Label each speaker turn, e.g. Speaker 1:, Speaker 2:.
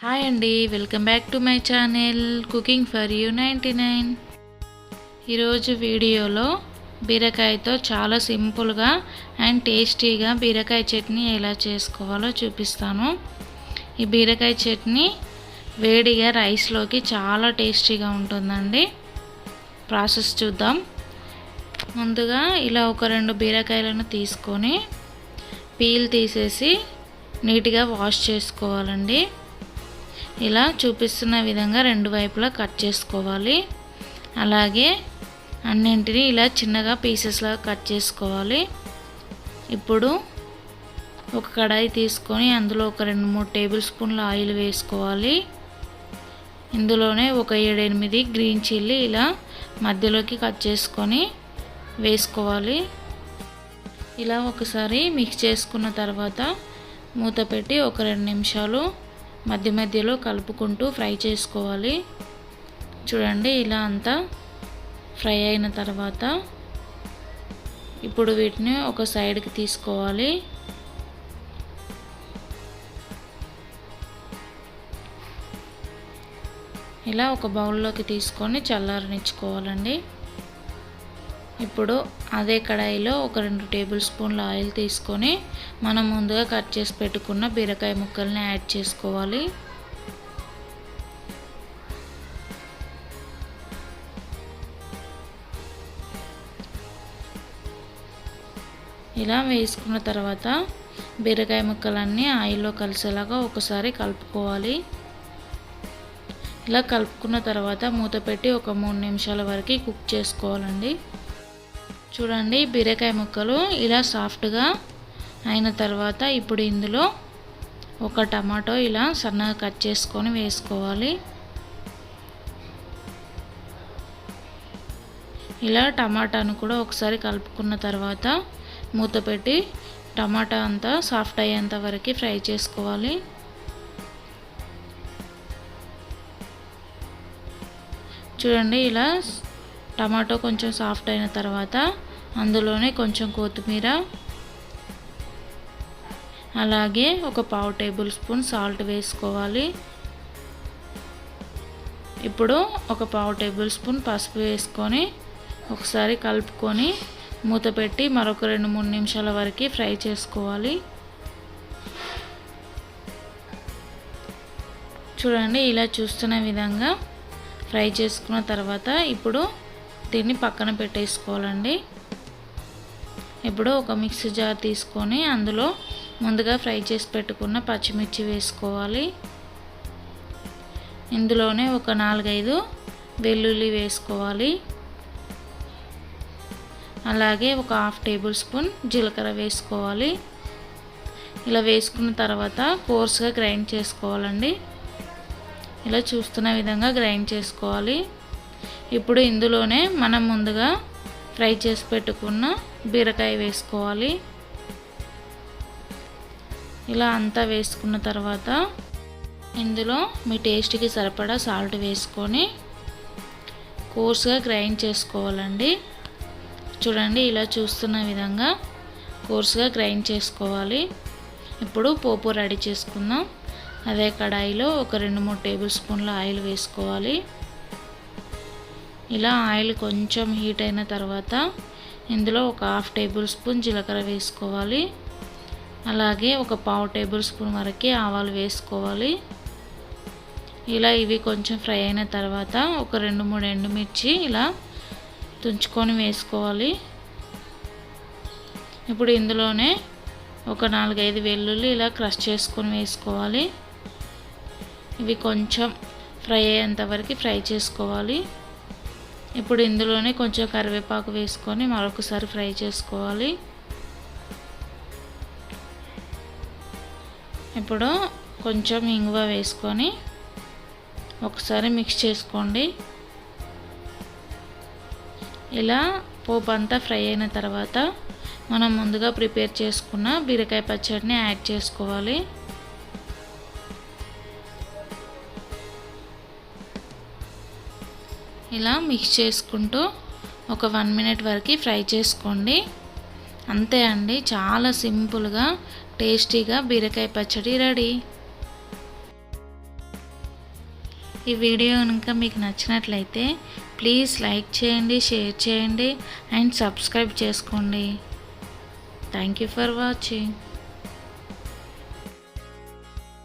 Speaker 1: Hi అండి, welcome back to my channel cooking for you 99. ఈరోజు వీడియోలో బీరకాయతో చాలా సింపుల్గా అండ్ టేస్టీగా బీరకాయ చట్నీ ఎలా చేసుకోవాలో చూపిస్తాను. ఈ బీరకాయ చట్నీ వేడిగా రైస్లోకి చాలా టేస్టీగా ఉంటుందండి. ప్రాసెస్ చూద్దాం. ముందుగా ఇలా ఒక 2 బీరకాయలను తీసుకొని పీల్ తీసేసి నీట్గా వాష్ చేసుకోవాలండి. ఇలా చూపిస్తున్న విధంగా 2 వైపులా కట్ చేసుకోవాలి. అలాగే అన్నింటినీ ఇలా చిన్నగా పీసెస్లా కట్ చేసుకోవాలి. ఇప్పుడు ఒక కడాయి తీసుకొని అందులో ఒక 2-3 టేబుల్ స్పూన్ల ఆయిల్ వేసుకోవాలి. ఇందులోనే ఒక 7-8 గ్రీన్ చిల్లీ ఇలా మధ్యలోకి కట్ చేసుకొని వేసుకోవాలి. ఇలా ఒకసారి మిక్స్ చేసుకున్న తర్వాత మూత పెట్టి ఒక 2 నిమిషాలు మధ్య మధ్యలో కలుపుకుంటూ ఫ్రై చేసుకోవాలి. చూడండి, ఇలా అంతా ఫ్రై అయిన తర్వాత ఇప్పుడు వీటిని ఒక సైడ్కి తీసుకోవాలి. ఇలా ఒక బౌల్లోకి తీసుకొని చల్లారనిచ్చుకోవాలండి. ఇప్పుడు అదే కడాయిలో ఒక 2 టేబుల్ స్పూన్ల ఆయిల్ తీసుకొని మనం ముందుగా కట్ చేసి పెట్టుకున్న బీరకాయ ముక్కల్ని యాడ్ చేసుకోవాలి. ఇలా వేసుకున్న తర్వాత బీరకాయ ముక్కలన్నీ ఆయిల్లో కలిసేలాగా ఒకసారి కలుపుకోవాలి. ఇలా కలుపుకున్న తర్వాత మూత పెట్టి ఒక 3 నిమిషాల వరకు కుక్ చేసుకోవాలండి. చూడండి, బీరకాయ ముక్కలు ఇలా సాఫ్ట్గా అయిన తర్వాత ఇప్పుడు ఇందులో ఒక టమాటో ఇలా సన్నగా కట్ చేసుకొని వేసుకోవాలి. ఇలా టమాటాను కూడా ఒకసారి కలుపుకున్న తర్వాత మూత పెట్టి టమాటా అంతా సాఫ్ట్ అయ్యేంత వరకు ఫ్రై చేసుకోవాలి. చూడండి, ఇలా టమాటో కొంచెం సాఫ్ట్ అయిన తర్వాత అందులోనే కొంచెం కొత్తిమీర, అలాగే ఒక 1/2 టేబుల్ స్పూన్ సాల్ట్ వేసుకోవాలి. ఇప్పుడు ఒక 1/2 టేబుల్ స్పూన్ పసుపు వేసుకొని ఒకసారి కలుపుకొని మూత పెట్టి మరొక 2-3 నిమిషాల వరకు ఫ్రై చేసుకోవాలి. చూడండి, ఇలా చూస్తున్న విధంగా ఫ్రై చేసుకున్న తర్వాత ఇప్పుడు దీన్ని పక్కన పెట్టేసుకోవాలండి. ఇప్పుడు ఒక మిక్సీ జార్ తీసుకొని అందులో ముందుగా ఫ్రై చేసి పెట్టుకున్న పచ్చిమిర్చి వేసుకోవాలి. ఇందులోనే ఒక 4-5 వెల్లుల్లి వేసుకోవాలి. అలాగే ఒక 1/2 టేబుల్ స్పూన్ జీలకర్ర వేసుకోవాలి. ఇలా వేసుకున్న తర్వాత కోర్స్గా గ్రైండ్ చేసుకోవాలండి. ఇలా చూస్తున్న విధంగా గ్రైండ్ చేసుకోవాలి. ఇప్పుడు ఇందులోనే మనం ముందుగా ఫ్రై చేసి పెట్టుకున్న బీరకాయ వేసుకోవాలి. ఇలా అంతా వేసుకున్న తర్వాత ఇందులో మీ టేస్ట్కి సరిపడా సాల్ట్ వేసుకొని కోర్స్గా గ్రైండ్ చేసుకోవాలండి. చూడండి, ఇలా చూస్తున్న విధంగా కోర్స్గా గ్రైండ్ చేసుకోవాలి. ఇప్పుడు పోపు రెడీ చేసుకుందాం. అదే కడాయిలో ఒక 2-3 టేబుల్ స్పూన్ల ఆయిల్ వేసుకోవాలి. ఇలా ఆయిల్ కొంచెం హీట్ అయిన తర్వాత ఇందులో ఒక 1/2 టేబుల్ స్పూన్ జీలకర్ర వేసుకోవాలి. అలాగే ఒక 1/2 టేబుల్ స్పూన్ వరకు ఆవాలు వేసుకోవాలి. ఇలా ఇవి కొంచెం ఫ్రై అయిన తర్వాత ఒక 2-3 ఎండుమిర్చి ఇలా తుంచుకొని వేసుకోవాలి. ఇప్పుడు ఇందులోనే ఒక 4-5 వెల్లుల్లి ఇలా క్రష్ చేసుకొని వేసుకోవాలి. ఇవి కొంచెం ఫ్రై అయ్యేంత వరకు ఫ్రై చేసుకోవాలి. ఇప్పుడు ఇందులోనే కొంచెం కరివేపాకు వేసుకొని మరొకసారి ఫ్రై చేసుకోవాలి. ఇప్పుడు కొంచెం ఇంగువ వేసుకొని ఒకసారి మిక్స్ చేసుకోండి. ఇలా పోపు అంతా ఫ్రై అయిన తర్వాత మనం ముందుగా ప్రిపేర్ చేసుకున్న బీరకాయ పచ్చడిని యాడ్ చేసుకోవాలి. ఇలా మిక్స్ చేసుకుంటూ ఒక 1 మినిట్ వరకు ఫ్రై చేసుకోండి. అంతే అండి, చాలా సింపుల్గా టేస్టీగా బీరకాయ పచ్చడి రెడీ. ఈ వీడియో కనుక మీకు నచ్చినట్లయితే ప్లీజ్ లైక్ చేయండి, షేర్ చేయండి అండ్ సబ్స్క్రైబ్ చేసుకోండి. Thank you for watching.